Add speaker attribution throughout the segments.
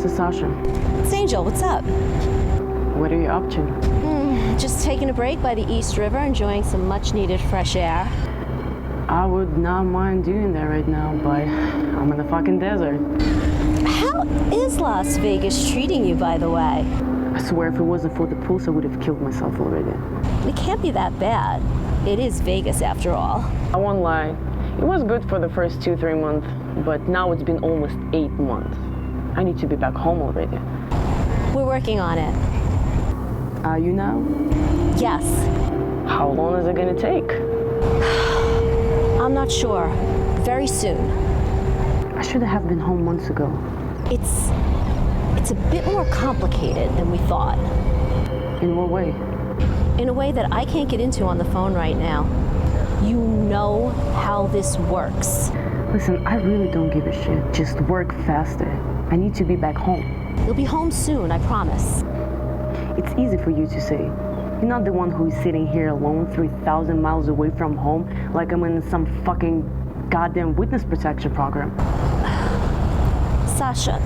Speaker 1: This is Sasha.
Speaker 2: It's Angel, what's up?
Speaker 1: What are you up to?
Speaker 2: Just taking a break by the East River, enjoying some much-needed fresh air.
Speaker 1: I would not mind doing that right now, but I'm in the fucking desert.
Speaker 2: How is Las Vegas treating you, by the way?
Speaker 1: I swear if it wasn't for the pulse, I would have killed myself already.
Speaker 2: It can't be that bad. It is Vegas, after all.
Speaker 1: I won't lie. It was good for the first 2-3 months, but now it's been almost 8 months. I need to be back home already.
Speaker 2: We're working on it.
Speaker 1: Are you now?
Speaker 2: Yes.
Speaker 1: How long is it gonna take?
Speaker 2: I'm not sure. Very soon.
Speaker 1: I should have been home months ago.
Speaker 2: It's a bit more complicated than we thought.
Speaker 1: In what way?
Speaker 2: In a way that I can't get into on the phone right now. You know how this works.
Speaker 1: Listen, I really don't give a shit. Just work faster. I need to be back home.
Speaker 2: You'll be home soon, I promise.
Speaker 1: It's easy for you to say. You're not the one who is sitting here alone 3,000 miles away from home like I'm in some fucking goddamn witness protection program.
Speaker 2: Sasha.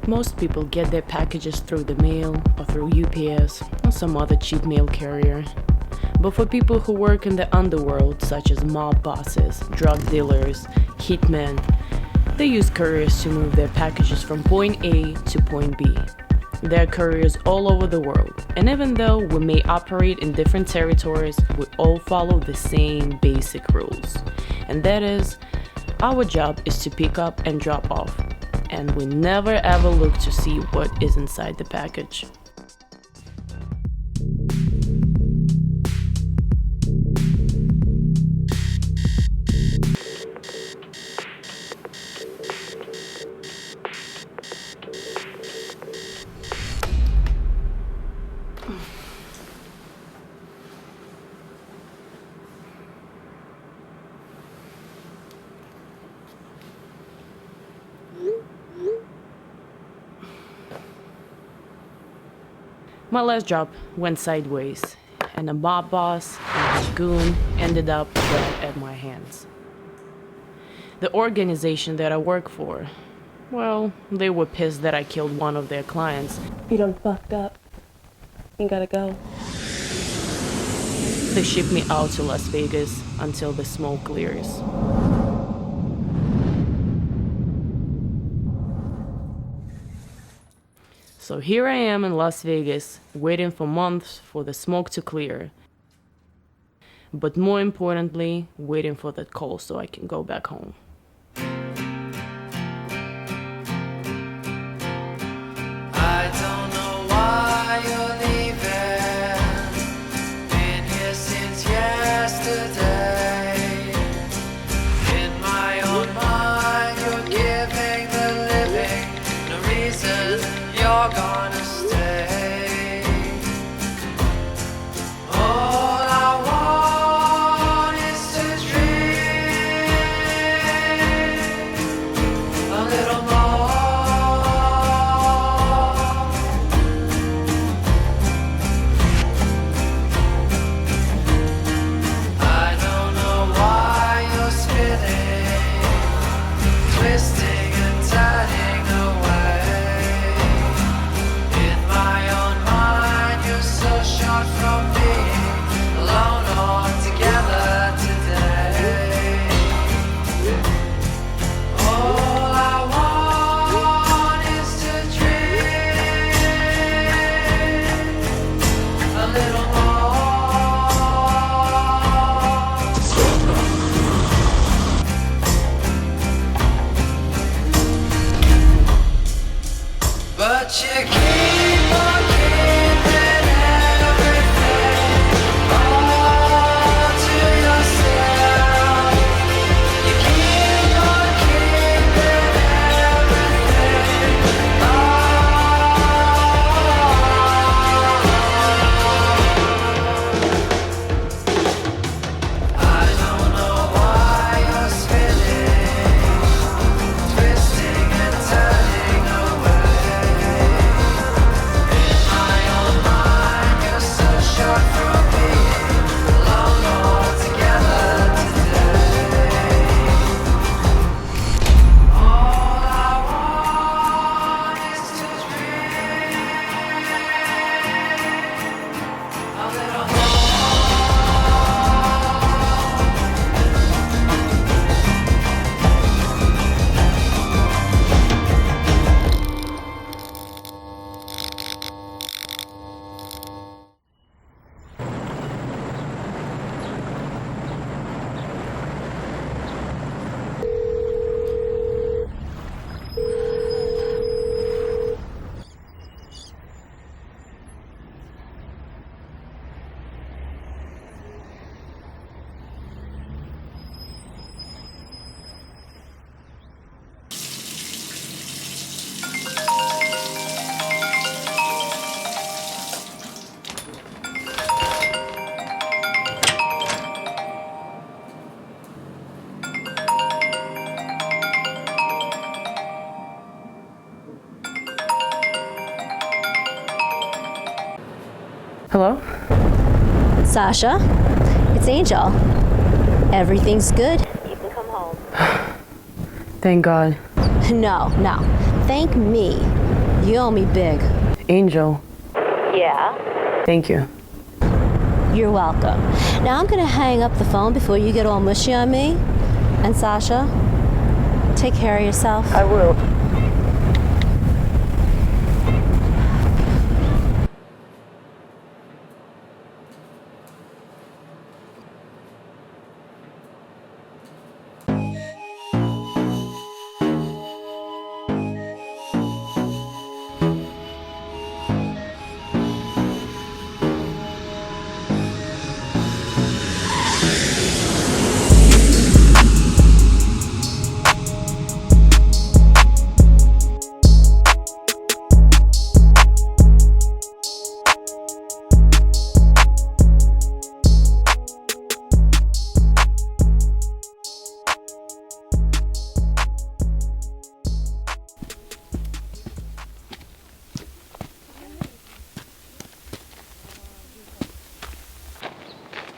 Speaker 1: Most people get their packages through the mail or through UPS or some other cheap mail carrier. But for people who work in the underworld, such as mob bosses, drug dealers, hitmen, they use couriers to move their packages from point A to point B. There are couriers all over the world, and even though we may operate in different territories, we all follow the same basic rules. And that is, our job is to pick up and drop off. And we never ever look to see what is inside the package. My last job went sideways, and a mob boss and a goon ended up dead at my hands. The organization that I work for, well, they were pissed that I killed one of their clients.
Speaker 3: You done fucked up. You gotta go.
Speaker 1: They shipped me out to Las Vegas until the smoke clears. So here I am in Las Vegas, waiting for months for the smoke to clear. But more importantly, waiting for that call so I can go back home.
Speaker 4: I don't know why you're leaving. Been here since yesterday. In my own mind, you're giving the living no reason you're gonna stay. All I want is to dream.
Speaker 1: Hello?
Speaker 2: Sasha, it's Angel. Everything's good. You can come home.
Speaker 1: Thank God.
Speaker 2: No. Thank me. You owe me big.
Speaker 1: Angel,
Speaker 2: Yeah?
Speaker 1: thank you.
Speaker 2: You're welcome. Now I'm gonna hang up the phone before you get all mushy on me. And Sasha, take care of yourself.
Speaker 1: I will.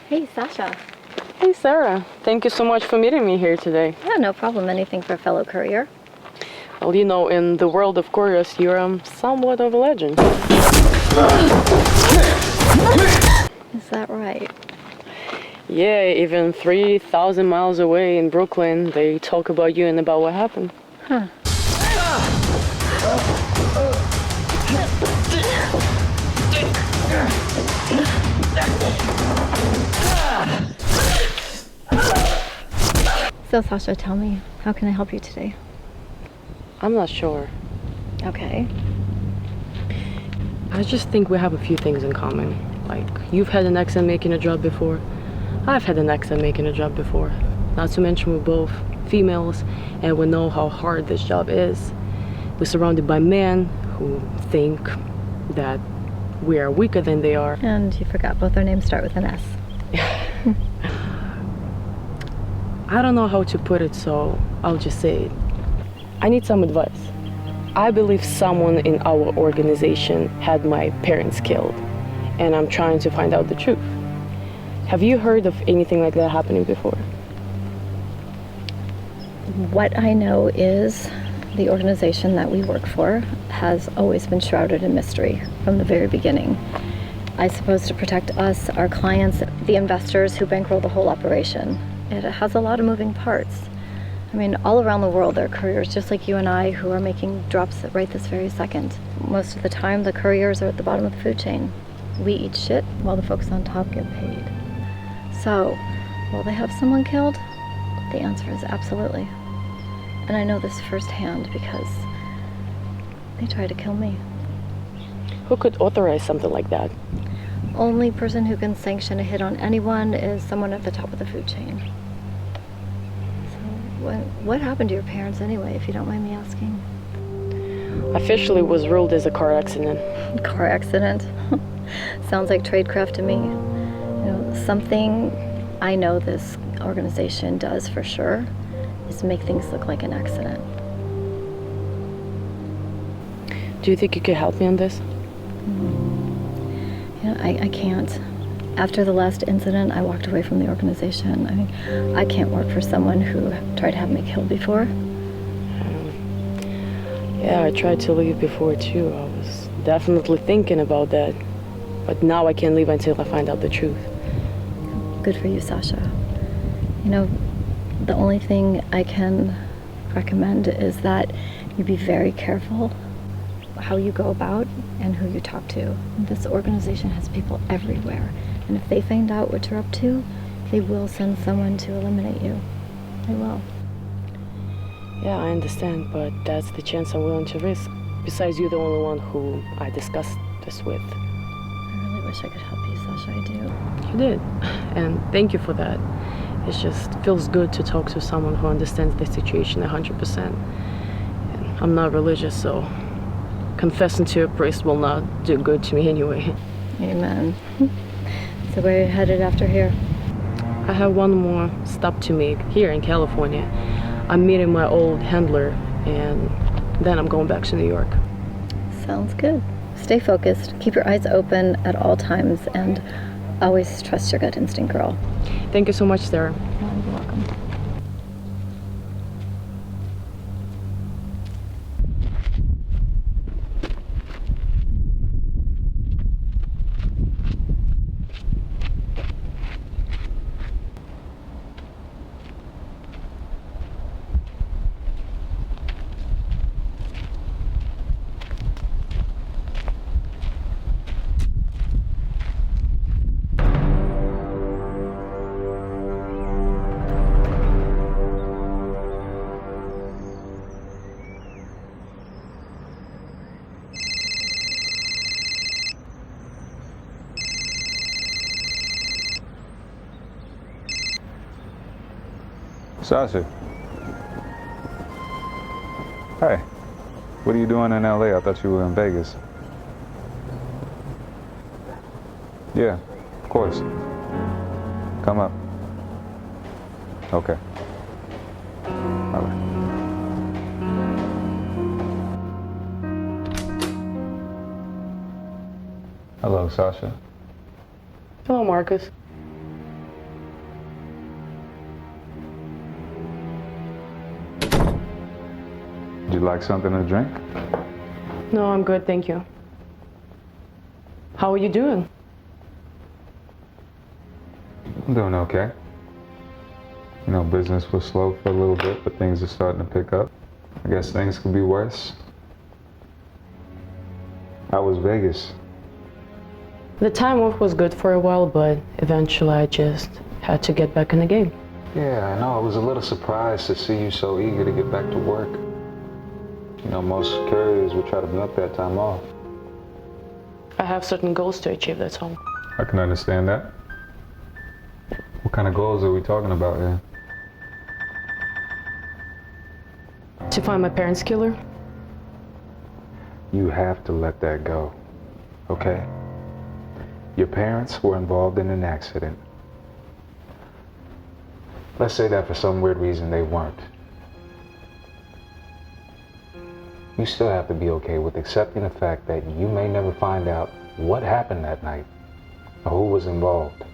Speaker 5: Hey, Sasha.
Speaker 1: Hey, Sarah. Thank you so much for meeting me here today.
Speaker 5: Yeah, no problem. Anything for a fellow courier?
Speaker 1: Well, you know, in the world of couriers, you're somewhat of a legend.
Speaker 5: Is that right?
Speaker 1: Yeah, even 3,000 miles away in Brooklyn, they talk about you and about what happened.
Speaker 5: Huh. So, Sasha, tell me, how can I help you today?
Speaker 1: I'm not sure.
Speaker 5: Okay.
Speaker 1: I just think we have a few things in common. Like, you've had an accent making a job before. I've had an accent making a job before. Not to mention we're both females, and we know how hard this job is. We're surrounded by men who think that we are weaker than they are.
Speaker 5: And you forgot both our names start with an S.
Speaker 1: I don't know how to put it, so I'll just say it. I need some advice. I believe someone in our organization had my parents killed, and I'm trying to find out the truth. Have you heard of anything like that happening before?
Speaker 5: What I know is the organization that we work for has always been shrouded in mystery from the very beginning. I suppose to protect us, our clients, the investors who bankroll the whole operation. It has a lot of moving parts. I mean, all around the world there are couriers just like you and I who are making drops right this very second. Most of the time the couriers are at the bottom of the food chain. We eat shit while the folks on top get paid. So, will they have someone killed? The answer is absolutely. And I know this firsthand because they tried to kill me.
Speaker 1: Who could authorize something like that?
Speaker 5: Only person who can sanction a hit on anyone is someone at the top of the food chain. So, what happened to your parents anyway, if you don't mind me asking?
Speaker 1: Officially was ruled as a car accident.
Speaker 5: Car accident? Sounds like tradecraft to me. You know, something I know this organization does for sure is make things look like an accident.
Speaker 1: Do you think you could help me on this?
Speaker 5: You know, I can't. After the last incident, I walked away from the organization. I mean, I can't work for someone who tried to have me killed before.
Speaker 1: Yeah, I tried to leave before too. I was definitely thinking about that. But now I can't leave until I find out the truth.
Speaker 5: Good for you, Sasha. You know, the only thing I can recommend is that you be very careful how you go about and who you talk to. This organization has people everywhere, and if they find out what you're up to, they will send someone to eliminate you. They will.
Speaker 1: Yeah, I understand, but that's the chance I'm willing to risk. Besides, you're the only one who I discussed this with.
Speaker 5: I really wish I could help you, Sasha. I do.
Speaker 1: You did, and thank you for that. It just feels good to talk to someone who understands the situation 100%. And I'm not religious, so confessing to a priest will not do good to me anyway.
Speaker 5: Amen. So where are you headed after here?
Speaker 1: I have one more stop to make here in California. I'm meeting my old handler, and then I'm going back to New York.
Speaker 5: Sounds good. Stay focused, keep your eyes open at all times, and always trust your gut instinct, girl.
Speaker 1: Thank you so much, Sarah.
Speaker 5: Oh, you're welcome.
Speaker 6: Sasha. Hey, what are you doing in LA? I thought you were in Vegas. Yeah, of course. Come up. Okay. Bye-bye. Hello, Sasha.
Speaker 1: Hello, Marcus.
Speaker 6: Would you like something to drink?
Speaker 1: No, I'm good, thank you. How are you doing?
Speaker 6: I'm doing okay. You know, business was slow for a little bit, but things are starting to pick up. I guess things could be worse. How was Vegas?
Speaker 1: The time off was good for a while, but eventually I just had to get back in the game.
Speaker 6: Yeah, I know. I was a little surprised to see you so eager to get back to work. You know, most couriers would try to milk that time off.
Speaker 1: I have certain goals to achieve, that's all.
Speaker 6: I can understand that. What kind of goals are we talking about here?
Speaker 1: To find my parents' killer?
Speaker 6: You have to let that go, okay? Your parents were involved in an accident. Let's say that for some weird reason they weren't. You still have to be okay with accepting the fact that you may never find out what happened that night or who was involved.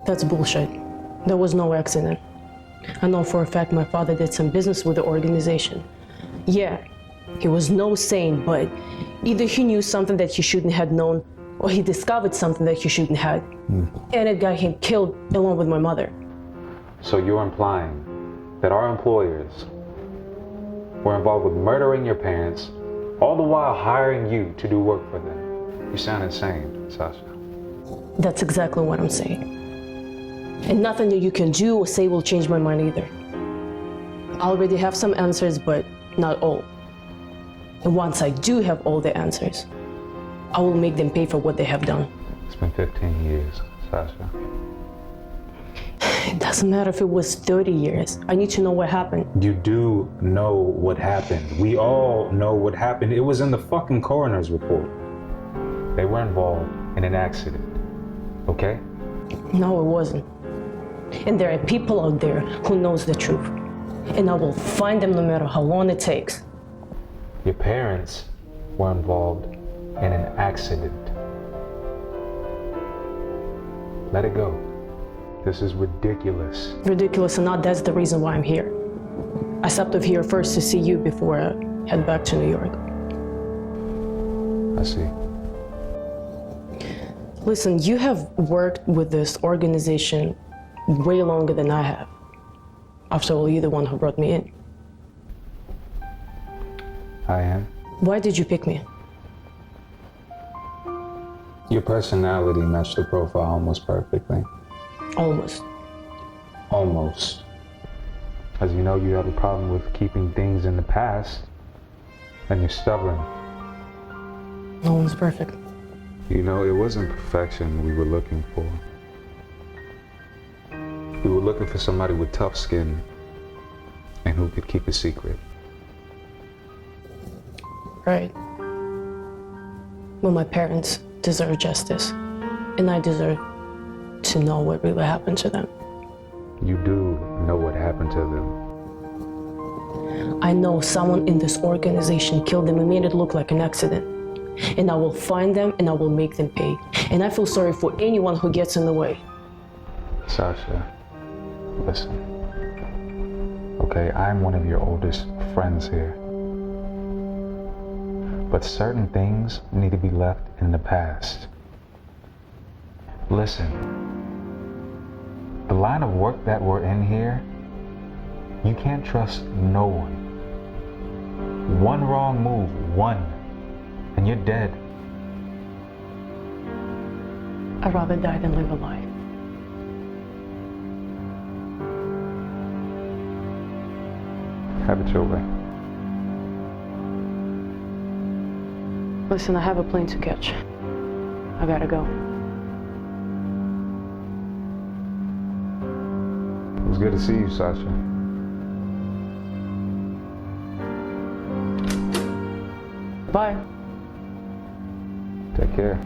Speaker 1: That's bullshit. There was no accident. I know for a fact my father did some business with the organization. Yeah, he was no saint, but either he knew something that he shouldn't have known, or he discovered something that he shouldn't have. And it got him killed along with my mother.
Speaker 6: So you're implying that our employers were involved with murdering your parents, all the while hiring you to do work for them. You sound insane, Sasha.
Speaker 1: That's exactly what I'm saying. And nothing that you can do or say will change my mind either. I already have some answers, but not all. And once I do have all the answers, I will make them pay for what they have done.
Speaker 6: It's been 15 years, Sasha.
Speaker 1: It doesn't matter if it was 30 years. I need to know what happened.
Speaker 6: You do know what happened. We all know what happened. It was in the fucking coroner's report. They were involved in an accident, okay?
Speaker 1: No, it wasn't. And there are people out there who knows the truth. And I will find them no matter how long it takes.
Speaker 6: Your parents were involved in an accident. Let it go. This is ridiculous.
Speaker 1: Ridiculous or not, that's the reason why I'm here. I stopped off here first to see you before I head back to New York.
Speaker 6: I see.
Speaker 1: Listen, you have worked with this organization way longer than I have. After all, you're the one who brought me in.
Speaker 6: I am.
Speaker 1: Why did you pick me?
Speaker 6: Your personality matched the profile almost perfectly.
Speaker 1: Almost.
Speaker 6: Almost. As you know, you have a problem with keeping things in the past, and you're stubborn.
Speaker 1: No one's perfect.
Speaker 6: You know, it wasn't perfection we were looking for. We were looking for somebody with tough skin and who could keep a secret.
Speaker 1: Right. Well, my parents deserve justice, and I deserve to know what really happened to them.
Speaker 6: You do know what happened to them.
Speaker 1: I know someone in this organization killed them and made it look like an accident. And I will find them and I will make them pay. And I feel sorry for anyone who gets in the way.
Speaker 6: Sasha, listen. Okay, I'm one of your oldest friends here. But certain things need to be left in the past. Listen, the line of work that we're in here, you can't trust no one. One wrong move, and you're dead.
Speaker 1: I'd rather die than live a lie.
Speaker 6: Have it your way.
Speaker 1: Listen, I have a plane to catch. I gotta go.
Speaker 6: It was good to see you, Sasha.
Speaker 1: Bye.
Speaker 6: Take care.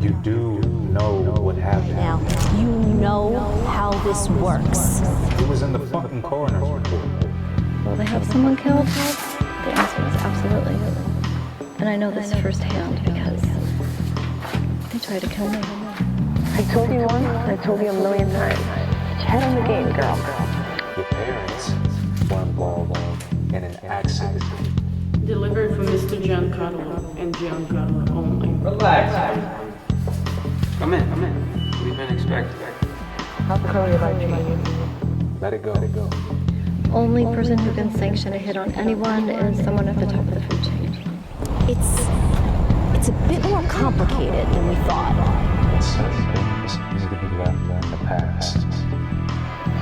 Speaker 6: You do know what happened.
Speaker 2: Now, you know how this works.
Speaker 6: It was in the fucking coroner's report.
Speaker 5: Will they have someone killed? The answer is absolutely. And I know this firsthand because they tried to kill me.
Speaker 3: I told you once, I told you a million times. Put your head on the game, girl.
Speaker 6: Your parents were involved in an accident.
Speaker 1: Delivered for Mr. Giancarlo and Giancarlo only.
Speaker 7: Relax. Come in. We've been expecting.
Speaker 3: How's the courier like you?
Speaker 6: Let it go.
Speaker 5: Only person who can sanction a hit on anyone is someone at the top of the food chain.
Speaker 2: It's a bit more complicated than we thought.
Speaker 6: But certain things need to be left in the past.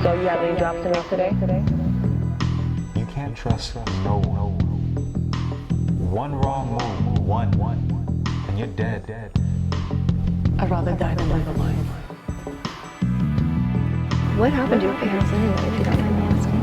Speaker 3: So you have any drops to make today?
Speaker 6: You can't trust no one. One wrong move, and you're dead.
Speaker 1: I'd rather die than live a lie.
Speaker 5: What happened to your parents anyway, if you don't mind me asking?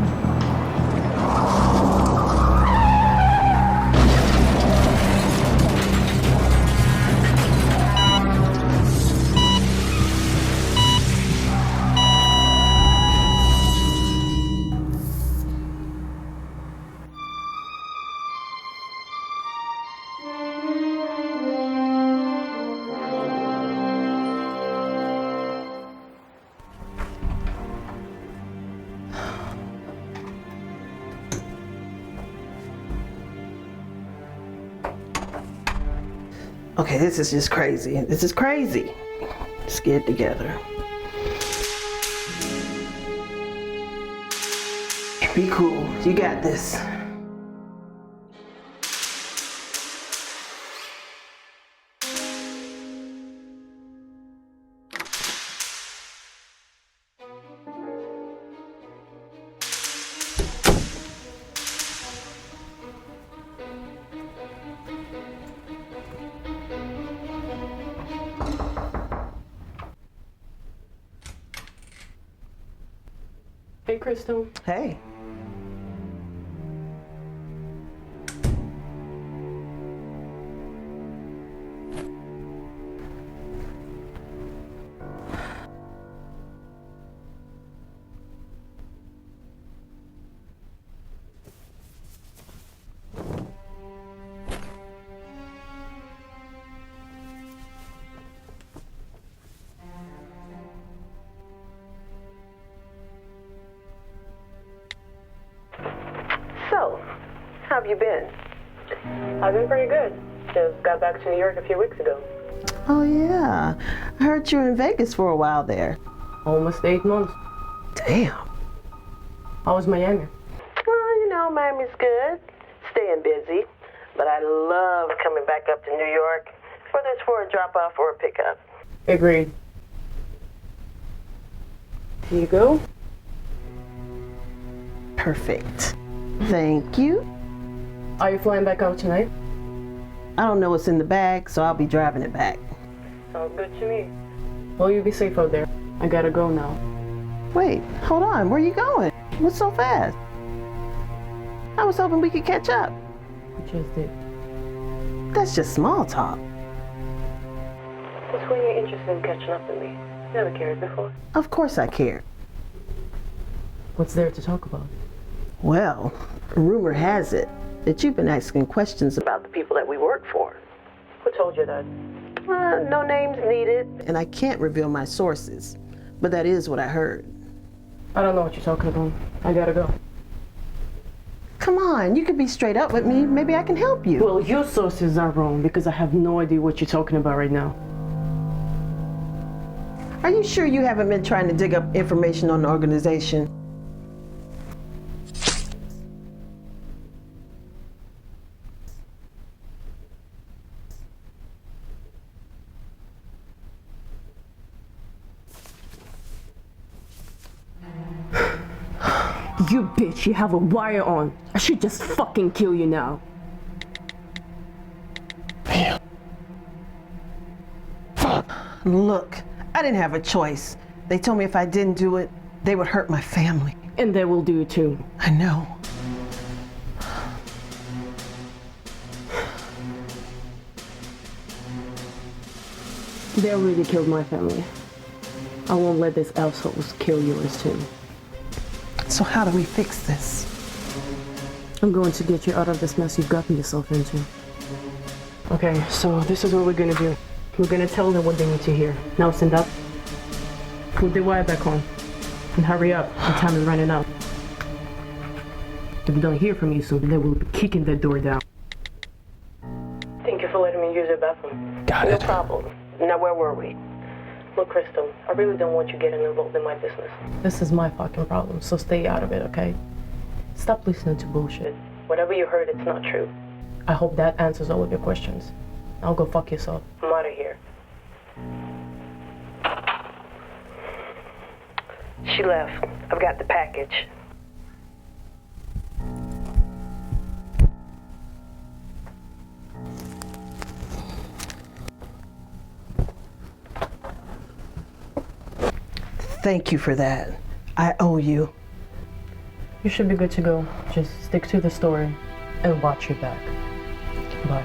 Speaker 8: Okay, this is just crazy. This is crazy. Let's get it together. Be cool. You got this.
Speaker 1: Hey, Crystal.
Speaker 8: Hey.
Speaker 3: So, how have you been?
Speaker 1: I've been pretty good. Just got back to New York a few weeks ago.
Speaker 8: Oh, yeah. I heard you were in Vegas for a while there.
Speaker 1: Almost 8 months.
Speaker 8: Damn.
Speaker 1: How was Miami?
Speaker 3: Well, you know, Miami's good. Staying busy. But I love coming back up to New York, whether it's for a drop-off or a pickup.
Speaker 1: Agreed. Here you go.
Speaker 8: Perfect. Thank you.
Speaker 1: Are you flying back out tonight?
Speaker 8: I don't know what's in the bag, so I'll be driving it back.
Speaker 1: Sounds good to me. Well, you be safe out there. I gotta go now.
Speaker 8: Wait, hold on. Where you going? What's so fast? I was hoping we could catch up.
Speaker 1: We just did.
Speaker 8: That's just small talk.
Speaker 1: What's when you're interested in catching up with me? Never cared before.
Speaker 8: Of course I care.
Speaker 1: What's there to talk about?
Speaker 8: Well, rumor has it that you've been asking questions about the people that we work for.
Speaker 1: Who told you that?
Speaker 3: No names needed.
Speaker 8: And I can't reveal my sources, but that is what I heard.
Speaker 1: I don't know what you're talking about. I gotta go.
Speaker 8: Come on, you could be straight up with me. Maybe I can help you.
Speaker 1: Well, your sources are wrong because I have no idea what you're talking about right now.
Speaker 8: Are you sure you haven't been trying to dig up information on the organization?
Speaker 1: You bitch, you have a wire on. I should just fucking kill you now.
Speaker 8: Damn. Fuck. Look, I didn't have a choice. They told me if I didn't do it, they would hurt my family.
Speaker 1: And they will do it too.
Speaker 8: I know.
Speaker 1: They already killed my family. I won't let these assholes kill yours too.
Speaker 8: So how do we fix this?
Speaker 1: I'm going to get you out of this mess you've gotten yourself into. Okay, so this is what we're gonna do. We're gonna tell them what they need to hear. Now stand up. Put the wire back on. And hurry up, the time is running out. If we don't hear from you soon, they will be kicking that door down. Thank you for letting me use your bathroom.
Speaker 8: Got
Speaker 3: No
Speaker 8: it.
Speaker 3: problem. Now where were we?
Speaker 1: Look, Crystal, I really don't want you getting involved in my business. This is my fucking problem, so stay out of it, okay? Stop listening to bullshit. Whatever you heard, it's not true. I hope that answers all of your questions. Now go fuck yourself. I'm out of here.
Speaker 3: She left. I've got the package.
Speaker 8: Thank you for that. I owe you.
Speaker 1: You should be good to go. Just stick to the story and watch your back. Bye.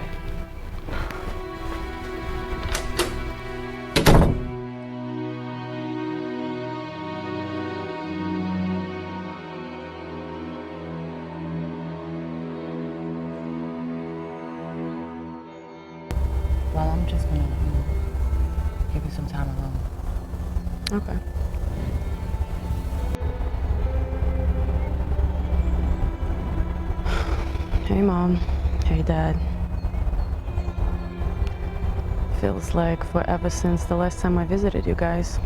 Speaker 9: Well, I'm just gonna give you some time alone.
Speaker 1: Okay. Hey, Mom. Hey, Dad. Feels like forever since the last time I visited you guys.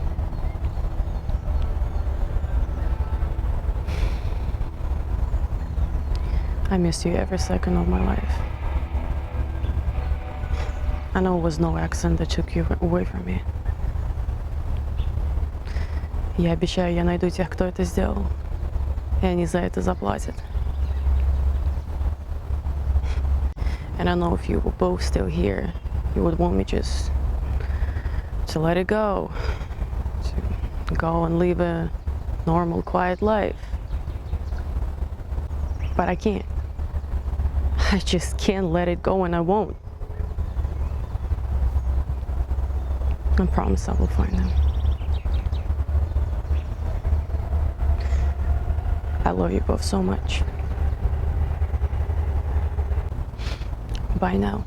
Speaker 1: I missed you every second of my life. I know it was no accident that took you away from me. Я обещаю, я найду тех, кто это сделал. И они за это заплатят. And I know if you were both still here, you would want me just to let it go. To go and leave a normal, quiet life. But I can't. I just can't let it go, and I won't. I promise I will find them. I love you both so much. Bye now.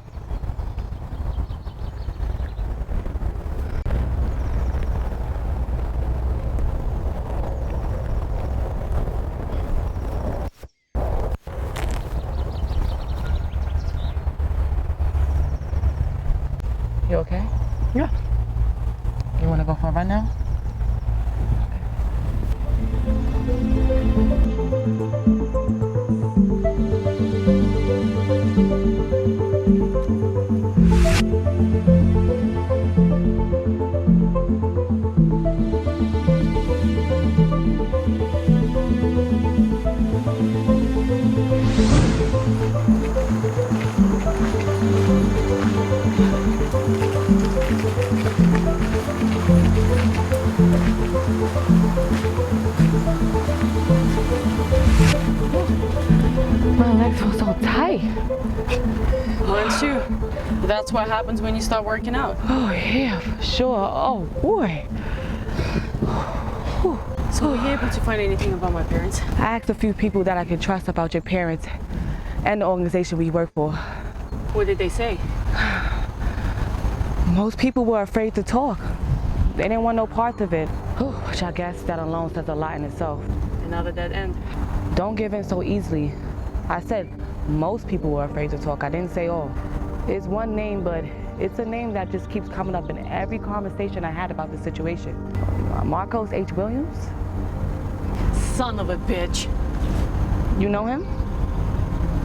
Speaker 8: You okay?
Speaker 1: Yeah.
Speaker 8: You want to go for a run now?
Speaker 1: My legs feel so tight. Aren't you? That's what happens when you start working out.
Speaker 8: Oh, yeah, for sure. Oh, boy.
Speaker 1: So were you able to find anything about my parents?
Speaker 8: I asked a few people that I could trust about your parents and the organization we work for.
Speaker 1: What did they say?
Speaker 8: Most people were afraid to talk. They didn't want no parts of it. Which I guess that alone says a lot in itself.
Speaker 1: Another dead end.
Speaker 8: Don't give in so easily. I said most people were afraid to talk. I didn't say all. It's one name, but it's a name that just keeps coming up in every conversation I had about the situation. Marcos H. Williams?
Speaker 1: Son of a bitch.
Speaker 8: You know him?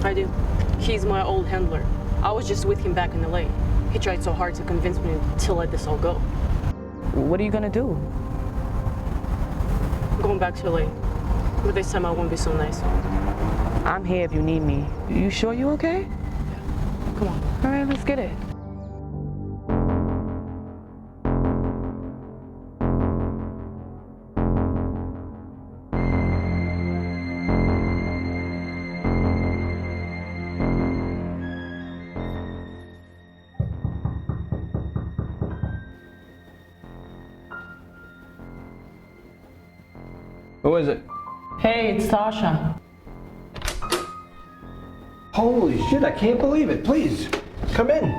Speaker 1: I do. He's my old handler. I was just with him back in LA. He tried so hard to convince me to let this all go.
Speaker 8: What are you gonna do?
Speaker 1: I'm going back to LA. But this time I won't be so nice.
Speaker 8: I'm here if you need me. You sure you okay?
Speaker 1: Come on.
Speaker 8: All right, let's get it.
Speaker 7: Who is it?
Speaker 1: Hey, it's Sasha.
Speaker 10: Holy shit, I can't believe it. Please, come in.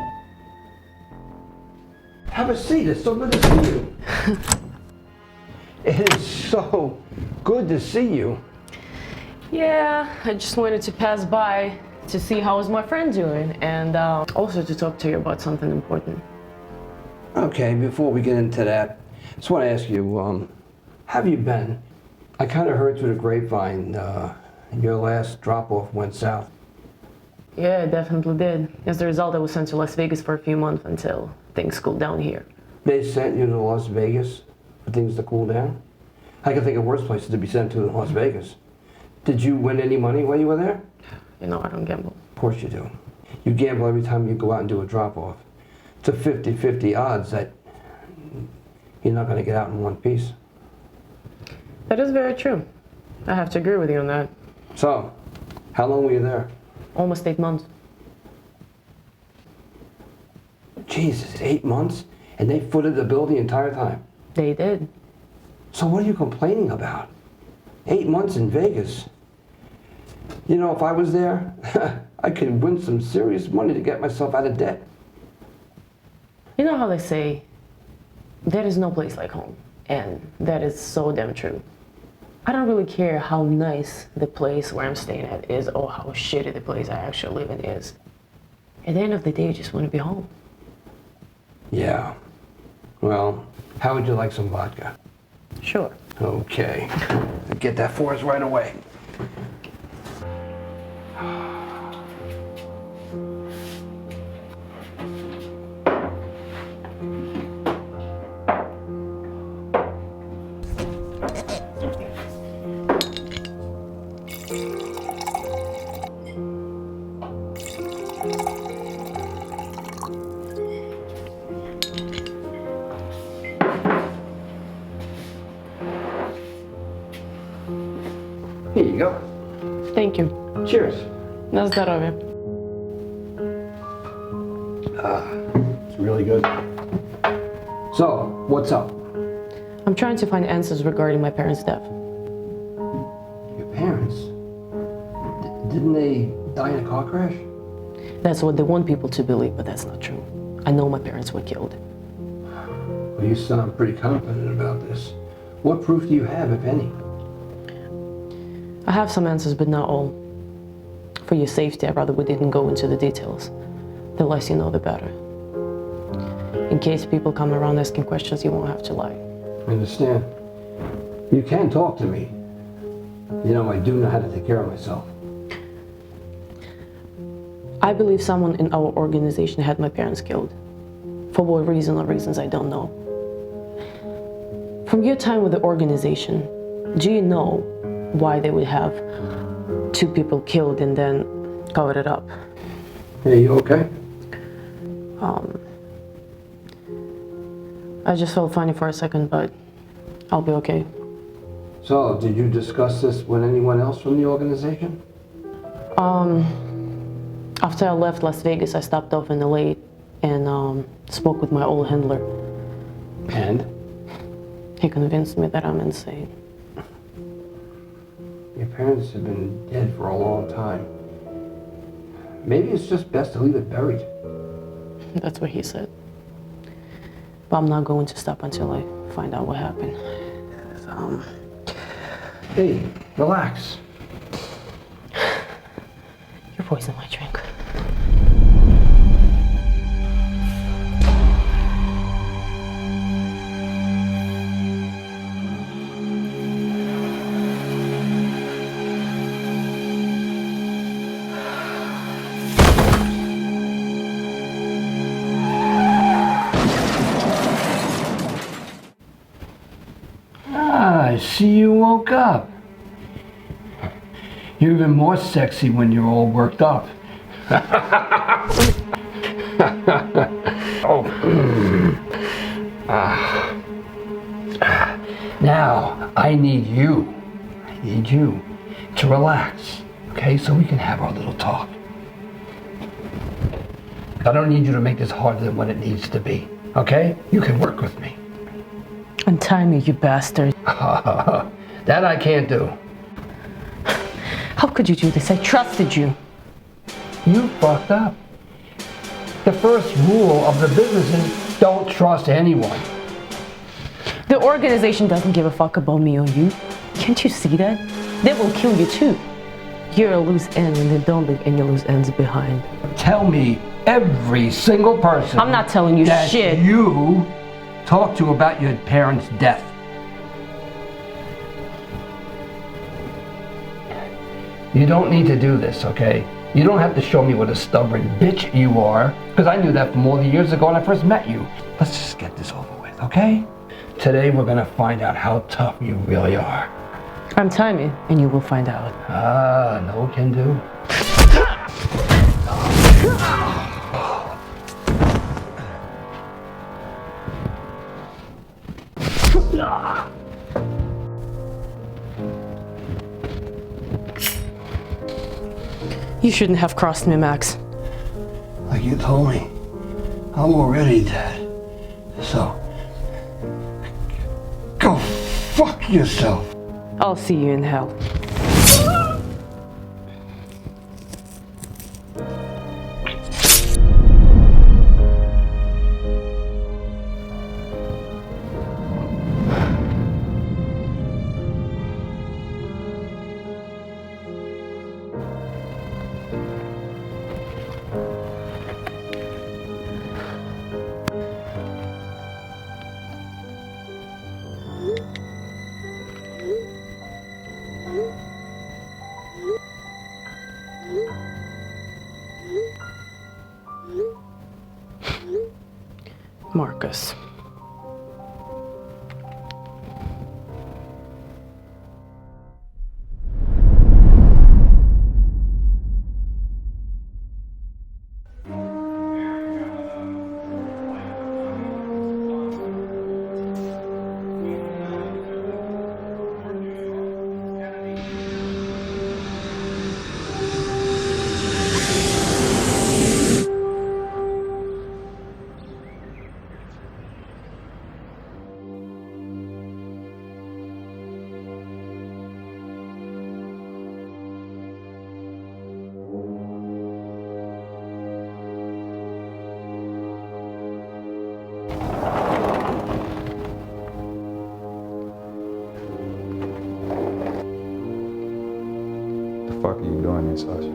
Speaker 10: Have a seat. It's so good to see you. It is so good to see you.
Speaker 1: Yeah, I just wanted to pass by to see how is my friend doing, and also to talk to you about something important.
Speaker 10: Okay, before we get into that, I just want to ask you, how have you been? I kind of heard through the grapevine your last drop-off went south.
Speaker 1: Yeah, it definitely did. As a result, I was sent to Las Vegas for a few months until things cooled down here.
Speaker 10: They sent you to Las Vegas for things to cool down? I can think of worse places to be sent to than Las Vegas. Did you win any money while you were there?
Speaker 1: You know, I don't gamble.
Speaker 10: Of course you do. You gamble every time you go out and do a drop-off. It's a 50-50 odds that you're not going to get out in one piece.
Speaker 1: That is very true. I have to agree with you on that.
Speaker 10: So, how long were you there?
Speaker 1: Almost 8 months.
Speaker 10: Jesus, 8 months? And they footed the bill the entire time?
Speaker 1: They did.
Speaker 10: So what are you complaining about? 8 months in Vegas. You know, if I was there, I could win some serious money to get myself out of debt.
Speaker 1: You know how they say, there is no place like home. And that is so damn true. I don't really care how nice the place where I'm staying at is or how shitty the place I actually live in is. At the end of the day, I just want to be home.
Speaker 10: Yeah. Well, how would you like some vodka?
Speaker 1: Sure.
Speaker 10: Okay. Get that for us right away. Here you go.
Speaker 1: Thank you.
Speaker 10: Cheers.
Speaker 1: Na zdrowie.
Speaker 10: It's really good. So, what's up?
Speaker 1: I'm trying to find answers regarding my parents' death.
Speaker 10: Your parents? Didn't they die in a car crash?
Speaker 1: That's what they want people to believe, but that's not true. I know my parents were killed.
Speaker 10: Well, you sound pretty confident about this. What proof do you have, if any?
Speaker 1: I have some answers, but not all. For your safety, I'd rather we didn't go into the details. The less you know, the better. In case people come around asking questions, you won't have to lie.
Speaker 10: I understand. You can talk to me. You know, I do know how to take care of myself.
Speaker 1: I believe someone in our organization had my parents killed. For what reason or reasons, I don't know. From your time with the organization, do you know why they would have 2 people killed and then cover it up?
Speaker 10: Hey, you okay?
Speaker 1: I just felt funny for a second, but I'll be okay.
Speaker 10: So, did you discuss this with anyone else from the organization?
Speaker 1: After I left Las Vegas, I stopped off in LA and spoke with my old handler.
Speaker 10: And?
Speaker 1: He convinced me that I'm insane.
Speaker 10: Your parents have been dead for a long time. Maybe it's just best to leave it buried.
Speaker 1: That's what he said. But I'm not going to stop until I find out what happened.
Speaker 10: Hey, relax.
Speaker 1: You're poisoning my drink.
Speaker 10: I see you woke up. You're even more sexy when you're all worked up. Now, I need you to relax, okay, so we can have our little talk. I don't need you to make this harder than what it needs to be, okay? You can work with me.
Speaker 1: Untie me, you bastard.
Speaker 10: That I can't do.
Speaker 1: How could you do this? I trusted you.
Speaker 10: You fucked up. The first rule of the business is don't trust anyone.
Speaker 1: The organization doesn't give a fuck about me or you. Can't you see that? They will kill you too. You're a loose end and they don't leave any loose ends behind.
Speaker 10: Tell me every single person.
Speaker 1: I'm not telling you
Speaker 10: that
Speaker 1: shit.
Speaker 10: You talked to about your parents' death. You don't need to do this, okay? You don't have to show me what a stubborn bitch you are, because I knew that from all the years ago when I first met you. Let's just get this over with, okay? Today we're gonna find out how tough you really are.
Speaker 1: Untie me and you will find out.
Speaker 10: No can do.
Speaker 1: You shouldn't have crossed me, Max.
Speaker 10: Like you told me, I'm already dead. So, go fuck yourself.
Speaker 1: I'll see you in hell. Marcus.
Speaker 6: the fuck are you doing here, Sasha?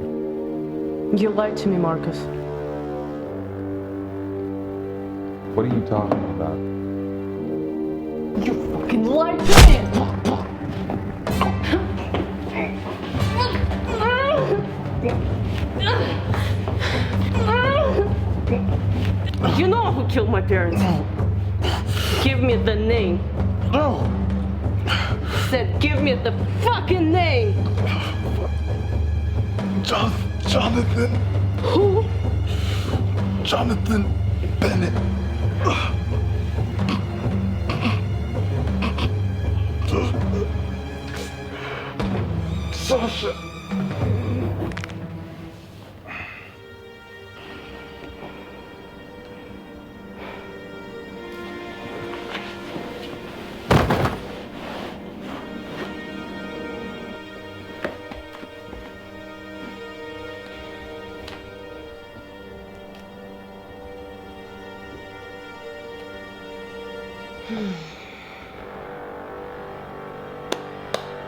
Speaker 1: You lied to me, Marcus.
Speaker 6: What are you talking about?
Speaker 1: You fucking lied to me! You know who killed my parents. Give me the name.
Speaker 11: No.
Speaker 1: Said, give me the fucking name.
Speaker 11: Jonathan.
Speaker 1: Who?
Speaker 11: Jonathan Bennett. Sasha.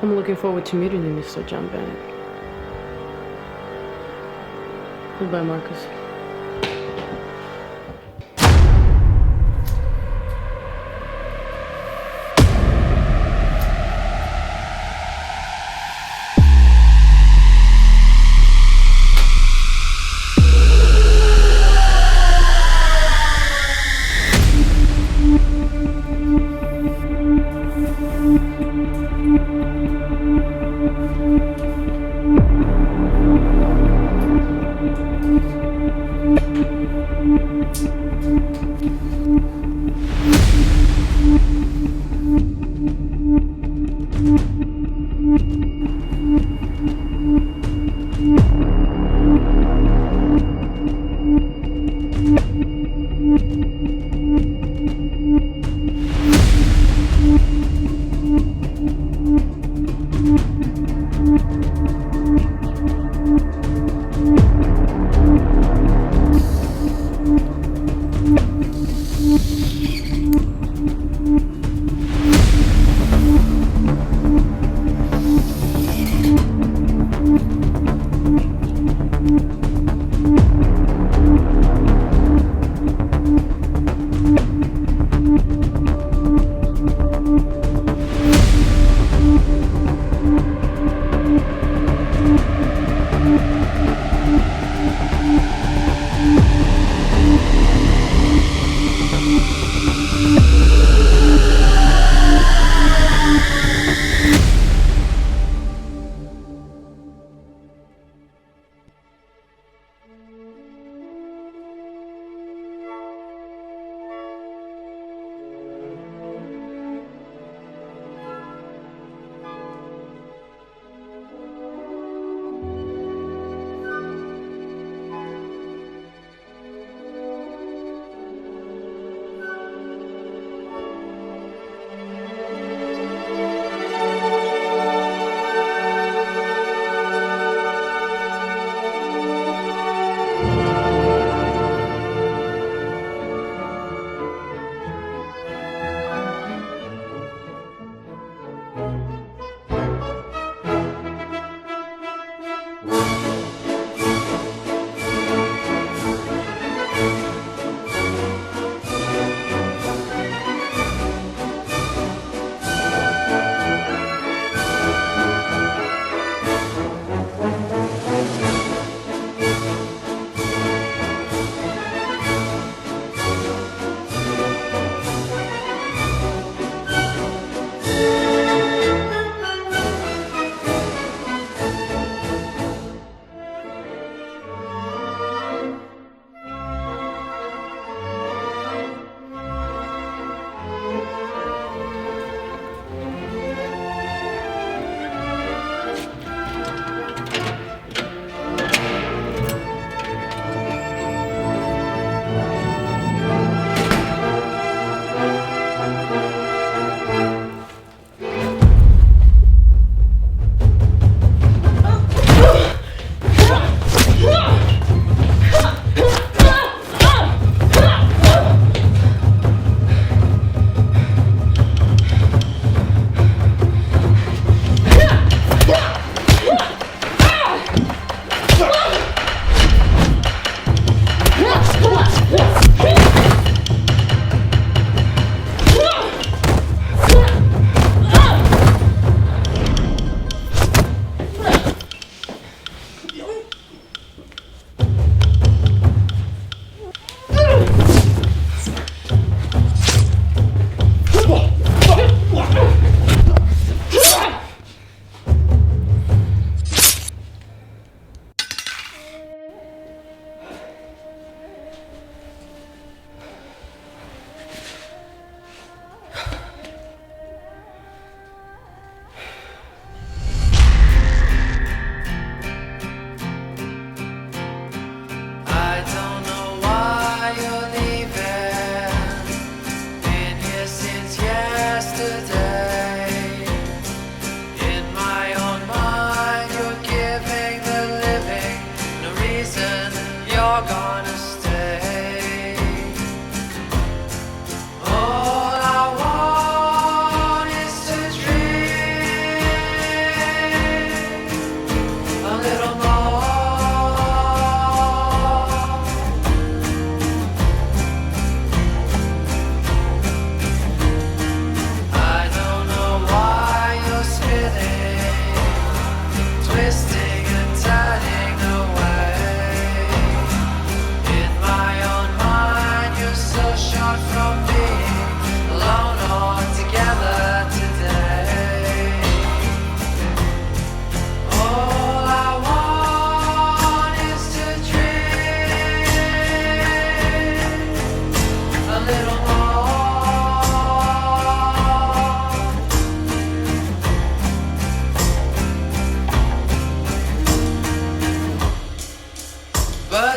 Speaker 1: I'm looking forward to meeting you, Mr. John Bennett. Goodbye, Marcus.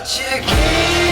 Speaker 4: what you gave